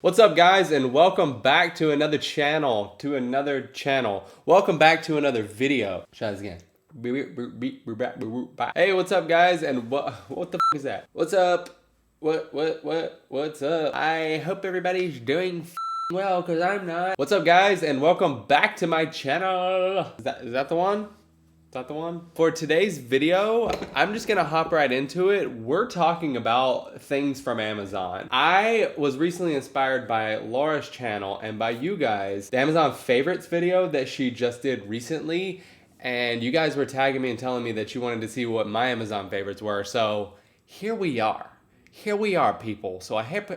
What's up, guys, and welcome back to another channel, Welcome back to another video. Try this again. Hey, what's up, guys, and what the f is that? What's up? What's up? I hope everybody's doing well, because I'm not. What's up, guys, and welcome back to my channel. Is that the one? Is that the one? For today's video, I'm just gonna hop right into it. We're talking about things from Amazon. I was recently inspired by Laura's channel and by you guys, the Amazon favorites video that she just did recently, and you guys were tagging me and telling me that you wanted to see what my Amazon favorites were, so here we are. Here we are, people. So I hope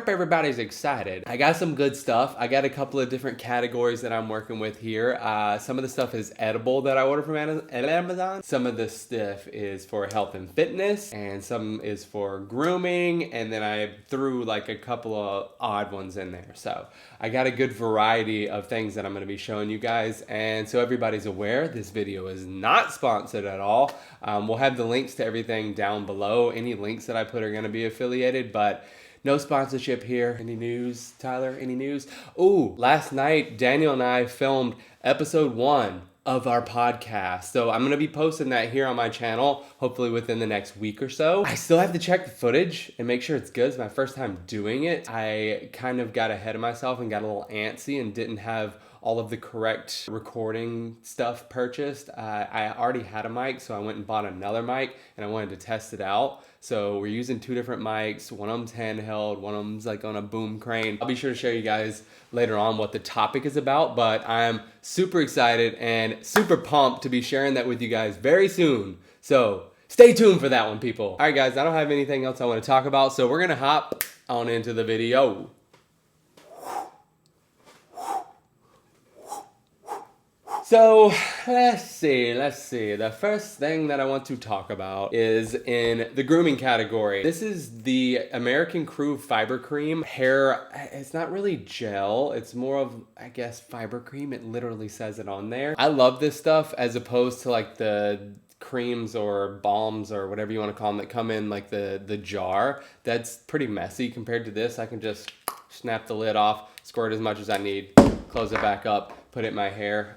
everybody's excited. I got some good stuff. I got a couple of different categories that I'm working with here. Some of the stuff is edible that I ordered from Amazon. Some of the stuff is for health and fitness, and some is for grooming, and then I threw like a couple of odd ones in there. So I got a good variety of things that I'm gonna be showing you guys. And so everybody's aware, this video is not sponsored at all. We'll have the links to everything down below. Any links that I put are going to be affiliated, but no sponsorship here. Any news, Tyler? Any news? Ooh, last night Daniel and I filmed episode 1 of our podcast, so I'm going to be posting that here on my channel hopefully within the next week or so. I still have to check the footage and make sure it's good. It's my first time doing it. I kind of got ahead of myself and got a little antsy and didn't have all of the correct recording stuff purchased. I already had a mic, so I went and bought another mic and I wanted to test it out. So we're using 2 different mics. One of them's handheld, one of them's like on a boom crane. I'll be sure to show you guys later on what the topic is about, but I'm super excited and super pumped to be sharing that with you guys very soon. So stay tuned for that one, people. All right, guys, I don't have anything else I want to talk about, so we're gonna hop on into the video. So let's see. The first thing that I want to talk about is in the grooming category. This is the American Crew Fiber Cream Hair. It's not really gel. It's more of, I guess, fiber cream. It literally says it on there. I love this stuff as opposed to like the creams or balms or whatever you want to call them that come in like the jar. That's pretty messy compared to this. I can just snap the lid off, squirt as much as I need, close it back up, put it in my hair.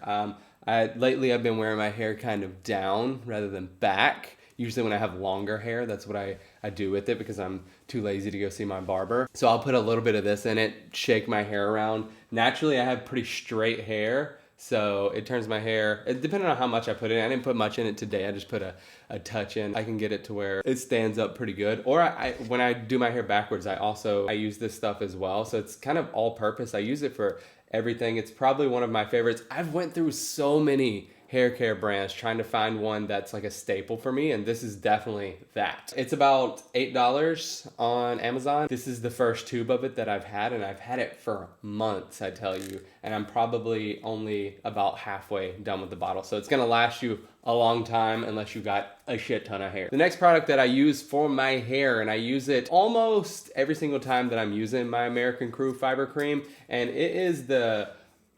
Lately I've been wearing my hair kind of down rather than back. Usually when I have longer hair, that's what I do with it because I'm too lazy to go see my barber. So I'll put a little bit of this in it, shake my hair around. Naturally I have pretty straight hair, so it turns my hair, depending on how much I put in. I didn't put much in it today. I just put a touch in. I can get it to where it stands up pretty good. Or when I do my hair backwards, I use this stuff as well. So it's kind of all purpose. I use it for everything. It's probably one of my favorites. I've went through so many hair care brands trying to find one that's like a staple for me, and this is definitely that. It's about $8 on Amazon. This is the first tube of it that I've had, and I've had it for months, I tell you, and I'm probably only about halfway done with the bottle, so it's gonna last you a long time unless you got a shit ton of hair. The next product that I use for my hair, and I use it almost every single time that I'm using my American Crew Fiber Cream, and it is the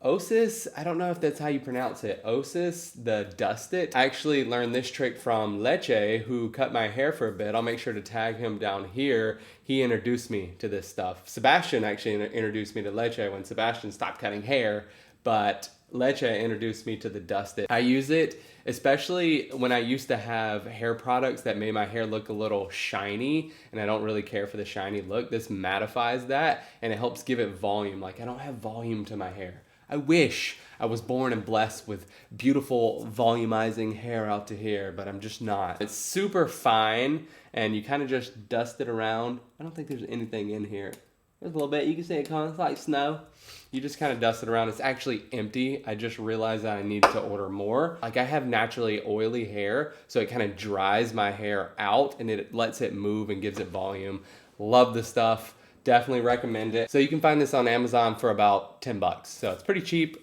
OSiS, I don't know if that's how you pronounce it, OSiS the Dust It. I actually learned this trick from Leche, who cut my hair for a bit. I'll make sure to tag him down here. He introduced me to this stuff. Sebastian actually introduced me to Leche when Sebastian stopped cutting hair, but Leche introduced me to the Dust It. I use it especially when I used to have hair products that made my hair look a little shiny, and I don't really care for the shiny look. This mattifies that, and it helps give it volume. Like, I don't have volume to my hair. I wish I was born and blessed with beautiful volumizing hair out to here, but I'm just not. It's super fine, and you kind of just dust it around. I don't think there's anything in here. There's a little bit. You can see it kind of like snow. You just kind of dust it around. It's actually empty. I just realized that I need to order more. Like, I have naturally oily hair, so it kind of dries my hair out, and it lets it move and gives it volume. Love the stuff. Definitely recommend it. So you can find this on Amazon for about 10 bucks. So it's pretty cheap.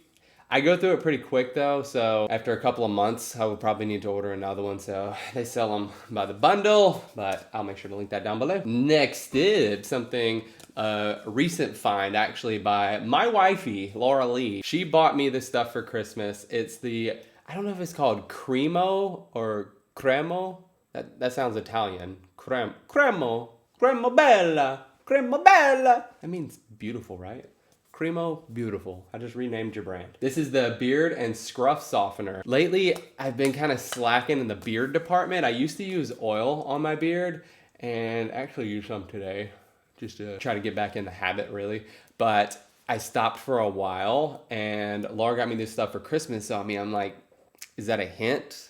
I go through it pretty quick though. So after a couple of months, I will probably need to order another one. So they sell them by the bundle, but I'll make sure to link that down below. Next is something, a recent find actually by my wifey, LAURALEE. She bought me this stuff for Christmas. It's the, I don't know if it's called Cremo or Cremo. That sounds Italian. Cremo Bella. Cremo bella. That means beautiful, right? Cremo, beautiful. I just renamed your brand. This is the beard and scruff softener. Lately, I've been kind of slacking in the beard department. I used to use oil on my beard and actually use some today just to try to get back in the habit really. But I stopped for a while and Laura got me this stuff for Christmas. So I'm like, is that a hint?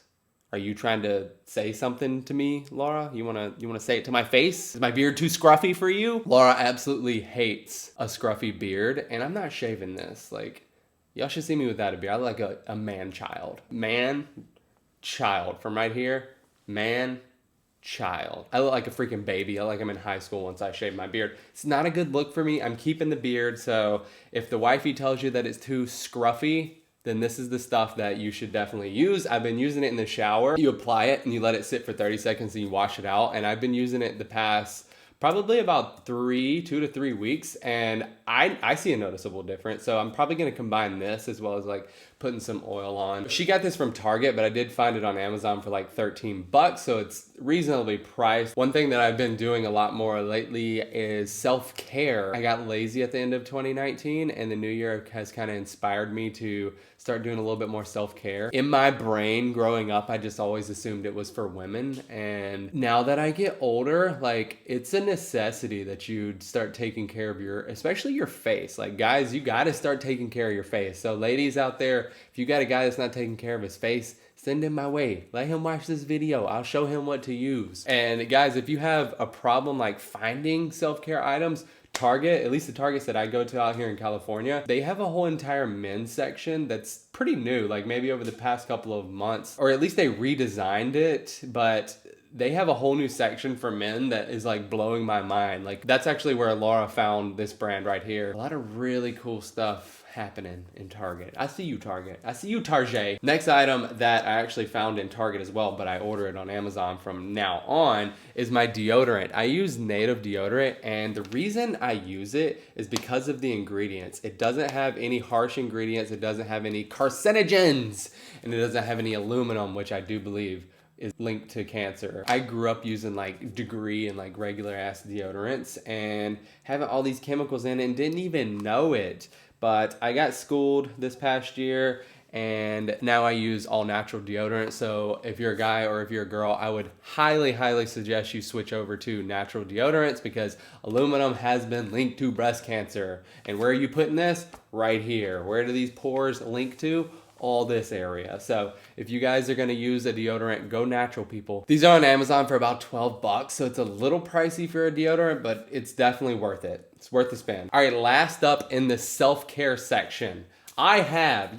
Are you trying to say something to me, Laura? You wanna say it to my face? Is my beard too scruffy for you? Laura absolutely hates a scruffy beard, and I'm not shaving this. Like, y'all should see me without a beard. I look like a man-child. Man-child. From right here, man-child. I look like a freaking baby. I look like I'm in high school once I shave my beard. It's not a good look for me. I'm keeping the beard, so if the wifey tells you that it's too scruffy, then this is the stuff that you should definitely use. I've been using it in the shower. You apply it and you let it sit for 30 seconds and you wash it out. And I've been using it the past probably about 2 to 3 weeks. And I see a noticeable difference. So I'm probably gonna combine this as well as like putting some oil on. She got this from Target, but I did find it on Amazon for like 13 bucks. So it's reasonably priced. One thing that I've been doing a lot more lately is self-care. I got lazy at the end of 2019 and the new year has kind of inspired me to start doing a little bit more self-care. In my brain growing up, I just always assumed it was for women. And now that I get older, like it's a necessity that you start taking care of especially your face. Like guys, you gotta start taking care of your face. So ladies out there, if you got a guy that's not taking care of his face, send him my way. Let him watch this video. I'll show him what to use. And guys, if you have a problem like finding self-care items, Target, at least the Targets that I go to out here in California, they have a whole entire men's section that's pretty new, like maybe over the past couple of months, or at least they redesigned it, but they have a whole new section for men that is like blowing my mind. Like that's actually where Laura found this brand right here. A lot of really cool stuff happening in Target. I see you, Target. I see you, Target. Next item that I actually found in Target as well, but I order it on Amazon from now on, is my deodorant. I use native deodorant, and the reason I use it is because of the ingredients. It doesn't have any harsh ingredients, it doesn't have any carcinogens, and it doesn't have any aluminum, which I do believe is linked to cancer. I grew up using like Degree and like regular ass deodorants and having all these chemicals in it and didn't even know it. But I got schooled this past year and now I use all natural deodorant. So if you're a guy or if you're a girl, I would highly, highly suggest you switch over to natural deodorants because aluminum has been linked to breast cancer. And where are you putting this? Right here. Where do these pores link to? All this area. So if you guys are gonna use a deodorant, go natural, people. These are on Amazon for about 12 bucks, so it's a little pricey for a deodorant, but it's definitely worth it. It's worth the spend. All right, last up in the self-care section, I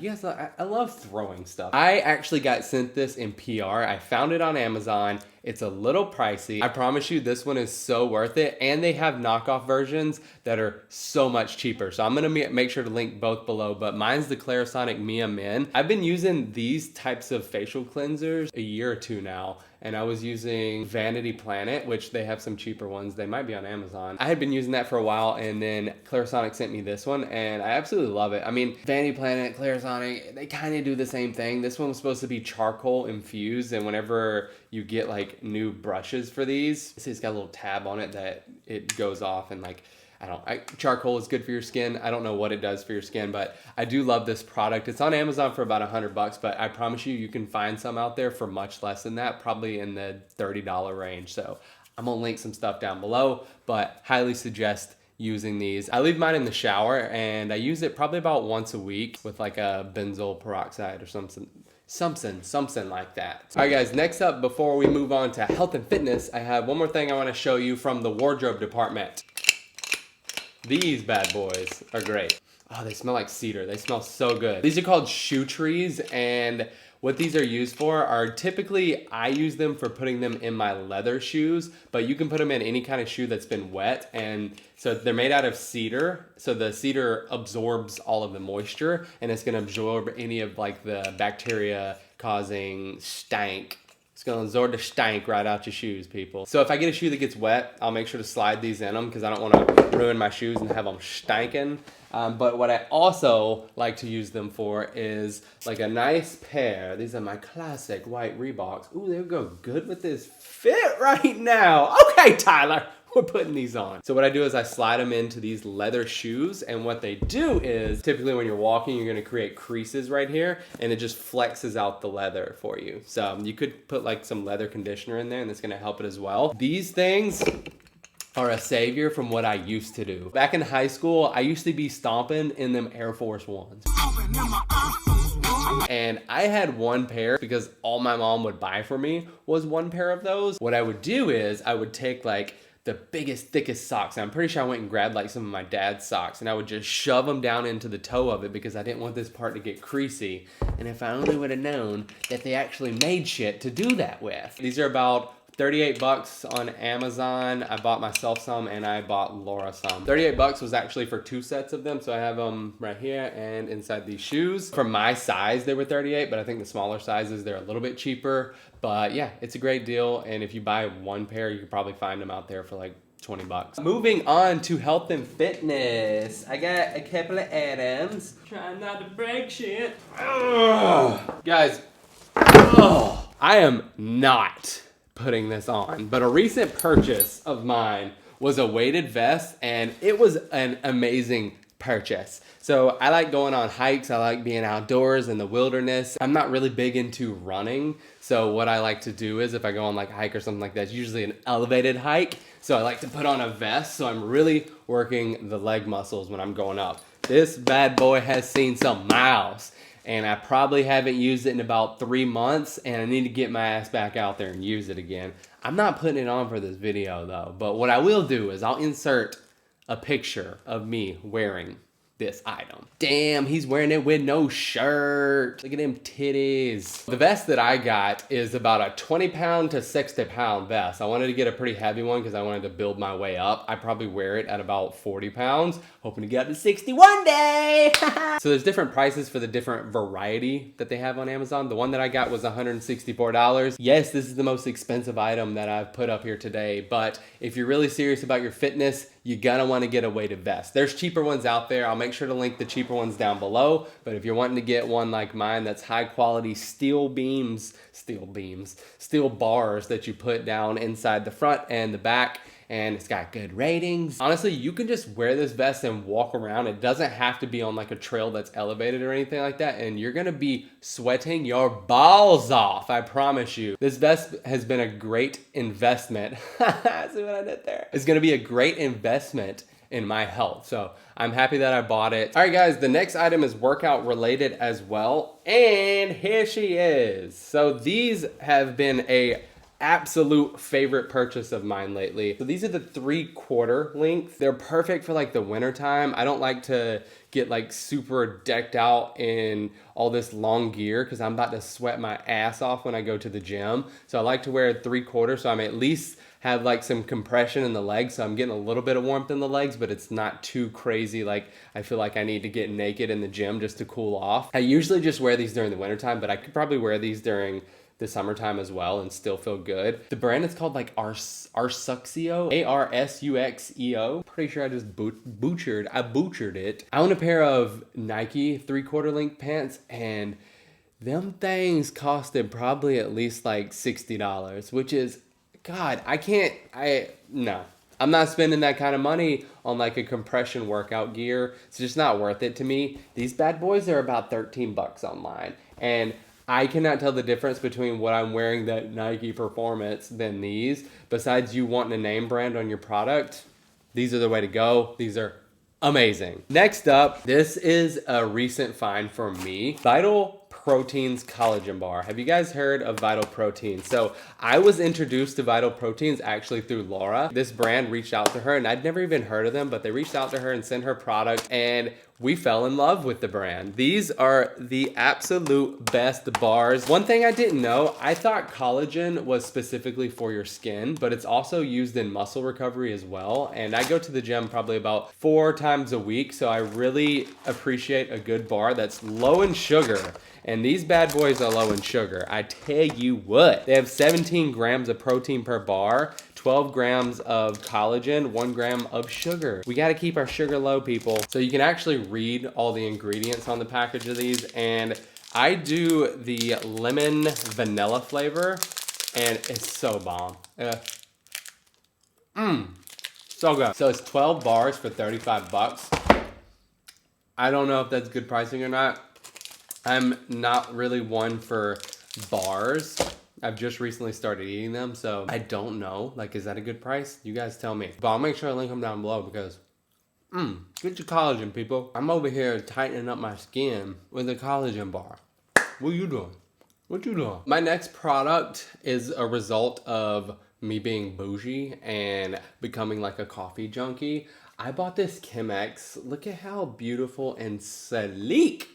love throwing stuff. I actually got sent this in PR. I found it on Amazon. It's a little pricey. I promise you this one is so worth it. And they have knockoff versions that are so much cheaper. So I'm gonna make sure to link both below, but mine's the Clarisonic Mia Men. I've been using these types of facial cleansers a year or two now. And I was using Vanity Planet, which they have some cheaper ones. They might be on Amazon. I had been using that for a while, and then Clarisonic sent me this one, and I absolutely love it. I mean, Vanity Planet, Clarisonic, they kind of do the same thing. This one was supposed to be charcoal infused, and whenever you get like new brushes for these, see it's got a little tab on it that it goes off and like, charcoal is good for your skin. I don't know what it does for your skin, but I do love this product. It's on Amazon for about 100 bucks, but I promise you, you can find some out there for much less than that, probably in the $30 range. So I'm gonna link some stuff down below, but highly suggest using these. I leave mine in the shower and I use it probably about once a week with like a benzoyl peroxide or something like that. All right guys, next up, before we move on to health and fitness, I have one more thing I wanna show you from the wardrobe department. These bad boys are great. Oh, they smell like cedar. They smell so good. These are called shoe trees, and what these are used for are typically, I use them for putting them in my leather shoes, but you can put them in any kind of shoe that's been wet. And so they're made out of cedar. So the cedar absorbs all of the moisture and it's gonna absorb any of like the bacteria causing stank. It's gonna absorb the stank right out your shoes, people. So if I get a shoe that gets wet, I'll make sure to slide these in them because I don't wanna ruin my shoes and have them stanking. But what I also like to use them for is like a nice pair. These are my classic white Reeboks. Ooh, they go good with this fit right now. Okay, Tyler. we're putting these on. So what I do is I slide them into these leather shoes, and what they do is typically when you're walking, you're gonna create creases right here, and it just flexes out the leather for you. So you could put like some leather conditioner in there, and it's gonna help it as well. These things are a savior from what I used to do. Back in high school, I used to be stomping in them Air Force Ones. And I had one pair because all my mom would buy for me was one pair of those. What I would do is I would take like the biggest, thickest socks. I'm pretty sure I went and grabbed like some of my dad's socks, and I would just shove them down into the toe of it because I didn't want this part to get creasy. And if I only would have known that they actually made shit to do that with. These are about 38 bucks on Amazon. I bought myself some and I bought Laura some. 38 bucks was actually for 2 sets of them. So I have them right here and inside these shoes. For my size, they were 38, but I think the smaller sizes, they're a little bit cheaper. But yeah, it's a great deal. And if you buy one pair, you can probably find them out there for like 20 bucks. Moving on to health and fitness. I got a couple of items. Trying not to break shit. Guys, I am not putting this on, but a recent purchase of mine was a weighted vest, and it was an amazing purchase. So I like going on hikes. I like being outdoors in the wilderness. I'm not really big into running. So what I like to do is if I go on like a hike or something like that, it's usually an elevated hike. So I like to put on a vest. So I'm really working the leg muscles when I'm going up. This bad boy has seen some miles, and I probably haven't used it in about 3 months, and I need to get my ass back out there and use it again. I'm not putting it on for this video though, but what I will do is I'll insert a picture of me wearing this item. Damn, he's wearing it with no shirt. Look at them titties. The vest that I got is about a 20-pound to 60-pound vest. I wanted to get a pretty heavy one because I wanted to build my way up. I probably wear it at about 40 pounds, hoping to get up to 60 one day. So there's different prices for the different variety that they have on Amazon. The one that I got was $164. Yes, this is the most expensive item that I've put up here today, but if you're really serious about your fitness, you're gonna wanna get a weighted vest. There's cheaper ones out there. I'll make sure to link the cheaper ones down below, but if you're wanting to get one like mine that's high quality steel bars that you put down inside the front and the back, and it's got good ratings. Honestly, you can just wear this vest and walk around. It doesn't have to be on like a trail that's elevated or anything like that, and you're gonna be sweating your balls off, I promise you. This vest has been a great investment. See what I did there? It's gonna be a great investment in my health, so I'm happy that I bought it. All right guys, the next item is workout related as well, and here she is. So these have been a absolute favorite purchase of mine lately. So these are the 3/4 length. They're perfect for like the winter time. I don't like to get like super decked out in all this long gear because I'm about to sweat my ass off when I go to the gym. So I like to wear 3/4 so I'm at least have like some compression in the legs, so I'm getting a little bit of warmth in the legs, but it's not too crazy like I feel like I need to get naked in the gym just to cool off. I usually just wear these during the winter time, but I could probably wear these during the summertime as well and still feel good. The brand is called like ARSUXEO, ARSUXEO. Pretty sure I just butchered it. I own a pair of Nike 3/4 length pants, and them things costed probably at least like $60, which is, God, no. I'm not spending that kind of money on like a compression workout gear. It's just not worth it to me. These bad boys are about 13 bucks online, and I cannot tell the difference between what I'm wearing that Nike Performance than these. Besides you wanting a name brand on your product, these are the way to go. These are amazing. Next up, this is a recent find for me. Vital Proteins collagen bar. Have you guys heard of Vital Proteins? So I was introduced to Vital Proteins actually through Laura. This brand reached out to her, and I'd never even heard of them, but they reached out to her and sent her product, and we fell in love with the brand. These are the absolute best bars. One thing I didn't know, I thought collagen was specifically for your skin, but it's also used in muscle recovery as well. And I go to the gym probably about 4 times a week, so I really appreciate a good bar that's low in sugar. And these bad boys are low in sugar. I tell you what, they have 17 grams of protein per bar, 12 grams of collagen, 1 gram of sugar. We gotta keep our sugar low, people. So you can actually read all the ingredients on the package of these, and I do the lemon vanilla flavor, and it's so bomb. So good. So it's 12 bars for 35 bucks. I don't know if that's good pricing or not. I'm not really one for bars. I've just recently started eating them, so I don't know. Like, is that a good price? You guys tell me. But I'll make sure I link them down below because, get your collagen, people. I'm over here tightening up my skin with a collagen bar. What you doing? What you doing? My next product is a result of me being bougie and becoming like a coffee junkie. I bought this Chemex. Look at how beautiful and sleek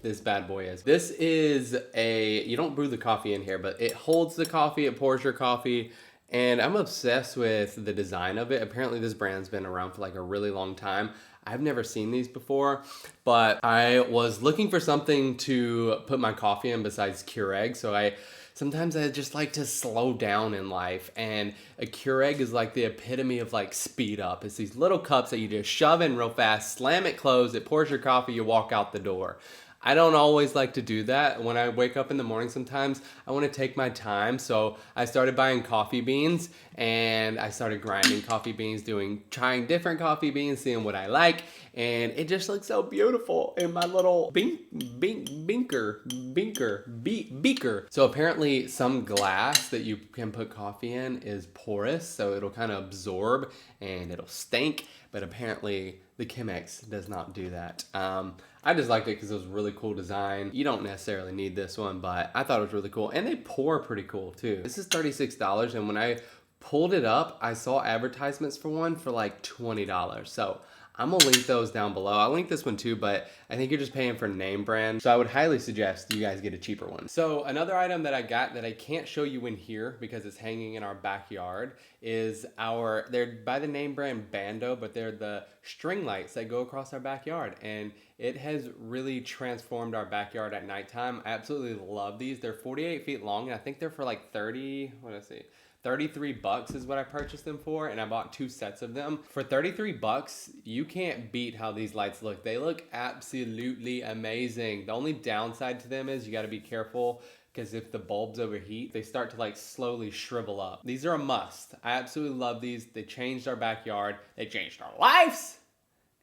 this bad boy is. This is you don't brew the coffee in here, but it holds the coffee, it pours your coffee, and I'm obsessed with the design of it. Apparently this brand's been around for like a really long time. I've never seen these before, but I was looking for something to put my coffee in besides Keurig, so sometimes I just like to slow down in life, and a Keurig is like the epitome of like speed up. It's these little cups that you just shove in real fast, slam it closed, it pours your coffee, you walk out the door. I don't always like to do that. When I wake up in the morning sometimes, I want to take my time. So I started buying coffee beans and I started grinding coffee beans, trying different coffee beans, seeing what I like. And it just looks so beautiful in my little beaker. So apparently some glass that you can put coffee in is porous, so it'll kind of absorb and it'll stink. But apparently the Chemex does not do that. I just liked it because it was a really cool design. You don't necessarily need this one, but I thought it was really cool. And they pour pretty cool too. This is $36, and when I pulled it up, I saw advertisements for one for like $20. So I'm gonna link those down below. I'll link this one too, but I think you're just paying for name brand. So I would highly suggest you guys get a cheaper one. So another item that I got that I can't show you in here because it's hanging in our backyard is they're by the name brand Bando, but they're the string lights that go across our backyard. And it has really transformed our backyard at nighttime. I absolutely love these. They're 48 feet long, and I think they're for like 33 bucks is what I purchased them for, and I bought 2 sets of them. For 33 bucks, you can't beat how these lights look. They look absolutely amazing. The only downside to them is you gotta be careful because if the bulbs overheat, they start to like slowly shrivel up. These are a must. I absolutely love these. They changed our backyard. They changed our lives.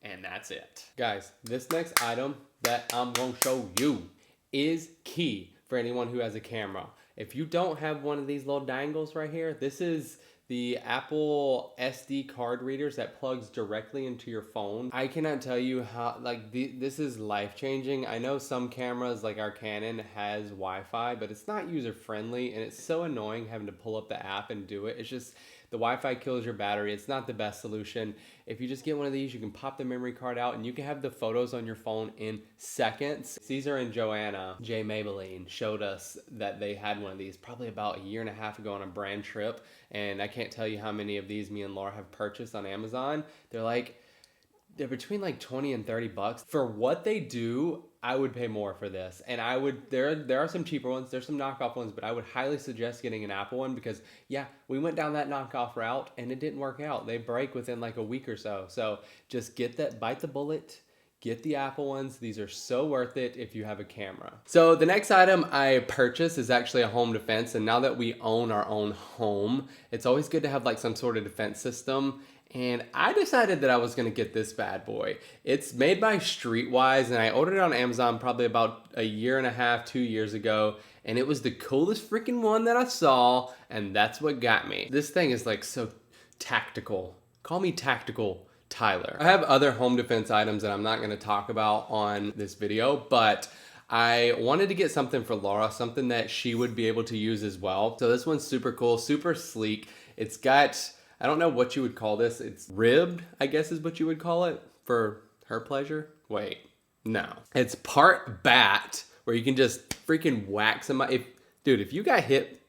And that's it. Guys, this next item that I'm gonna show you is key for anyone who has a camera. If you don't have one of these little dangles right here, this is the Apple SD card readers that plugs directly into your phone. I cannot tell you how, this is life-changing. I know some cameras, like our Canon, has Wi-Fi, but it's not user-friendly, and it's so annoying having to pull up the app and do it. It's just, the Wi-Fi kills your battery. It's not the best solution. If you just get one of these, you can pop the memory card out and you can have the photos on your phone in seconds. Caesar and Joanna, J Maybelline, showed us that they had one of these probably about a year and a half ago on a brand trip. And I can't tell you how many of these me and Laura have purchased on Amazon. They're between like 20 and 30 bucks. For what they do, I would pay more for this. And there are some cheaper ones, there's some knockoff ones, but I would highly suggest getting an Apple one because yeah, we went down that knockoff route and it didn't work out. They break within like a week or so. So just bite the bullet, get the Apple ones. These are so worth it if you have a camera. So the next item I purchased is actually a home defense. And now that we own our own home, it's always good to have like some sort of defense system. And I decided that I was gonna get this bad boy. It's made by Streetwise, and I ordered it on Amazon probably about a year and a half, 2 years ago. And it was the coolest freaking one that I saw, and that's what got me. This thing is like so tactical. Call me Tactical Tyler. I have other home defense items that I'm not gonna talk about on this video, but I wanted to get something for Laura, something that she would be able to use as well. So this one's super cool, super sleek. It's got, I don't know what you would call this. It's ribbed, I guess is what you would call it for her pleasure. Wait, no. It's part bat where you can just freaking whack somebody. Dude, if you got hit,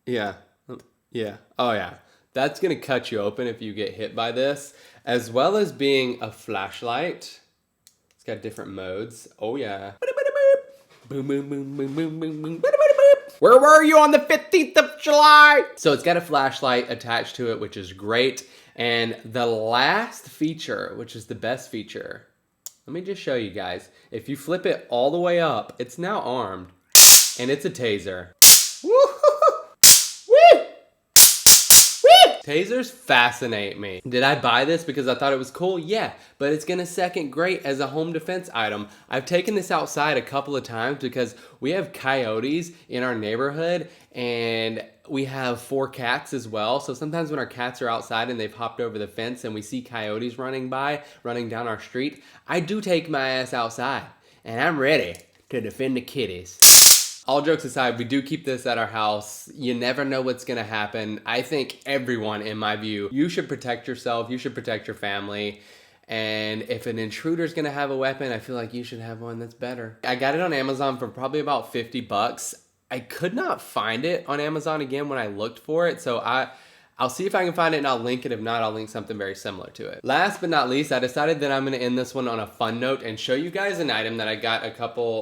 yeah, oh yeah. That's gonna cut you open if you get hit by this, as well as being a flashlight. It's got different modes. Oh yeah. Boom, boom, boom, boom, boom, boom, boom. Where were you on the 15th of July? So it's got a flashlight attached to it, which is great. And the last feature, which is the best feature, let me just show you guys. If you flip it all the way up, it's now armed, and it's a taser. Tasers fascinate me. Did I buy this because I thought it was cool? Yeah, but it's gonna second great as a home defense item. I've taken this outside a couple of times because we have coyotes in our neighborhood and we have 4 cats as well. So sometimes when our cats are outside and they've hopped over the fence and we see coyotes running down our street, I do take my ass outside and I'm ready to defend the kitties. All jokes aside, we do keep this at our house. You never know what's gonna happen. I think everyone, in my view, you should protect yourself, you should protect your family. And if an intruder's gonna have a weapon, I feel like you should have one that's better. I got it on Amazon for probably about 50 bucks. I could not find it on Amazon again when I looked for it, so I'll see if I can find it and I'll link it. If not, I'll link something very similar to it. Last but not least, I decided that I'm gonna end this one on a fun note and show you guys an item that I got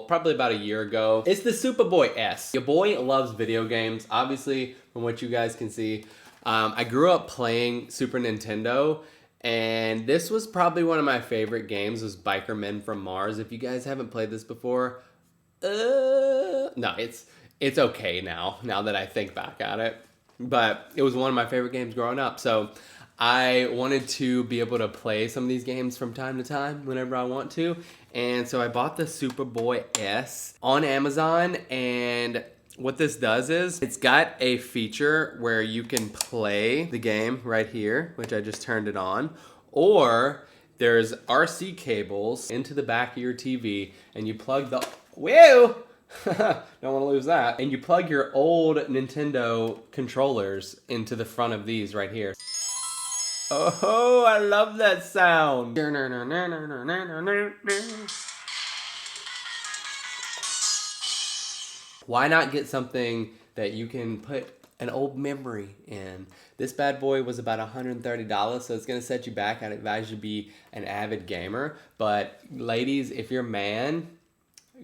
probably about a year ago. It's the SupaBoy S. Your boy loves video games, obviously, from what you guys can see. I grew up playing Super Nintendo, and this was probably one of my favorite games, was Biker Men from Mars. If you guys haven't played this before, no, it's okay now that I think back at it. But it was one of my favorite games growing up. So I wanted to be able to play some of these games from time to time whenever I want to. And so I bought the SupaBoy S on Amazon. And what this does is it's got a feature where you can play the game right here, which I just turned it on. Or there's RC cables into the back of your TV and you plug the... Whoa! Don't want to lose that. And you plug your old Nintendo controllers into the front of these right here. Oh, I love that sound. Why not get something that you can put an old memory in? This bad boy was about $130, so it's gonna set you back. I'd advise you to be an avid gamer. But ladies, if your man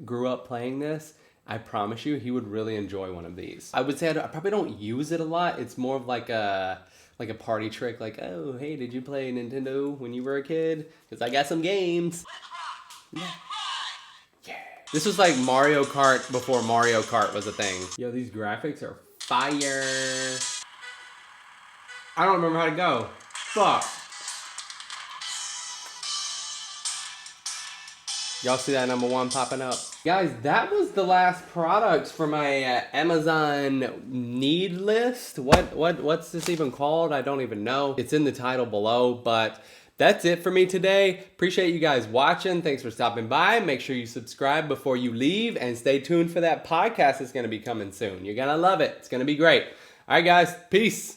grew up playing this, I promise you he would really enjoy one of these. I would say I probably don't use it a lot. It's more of like a party trick, like, oh, hey, did you play Nintendo when you were a kid? Because I got some games. Yeah. This was like Mario Kart before Mario Kart was a thing. Yo, these graphics are fire. I don't remember how to go. Fuck. Y'all see that #1 popping up? Guys, that was the last product for my Amazon need list. What's this even called? I don't even know. It's in the title below, but that's it for me today. Appreciate you guys watching. Thanks for stopping by. Make sure you subscribe before you leave and stay tuned for that podcast that's gonna be coming soon. You're gonna love it. It's gonna be great. All right, guys, peace.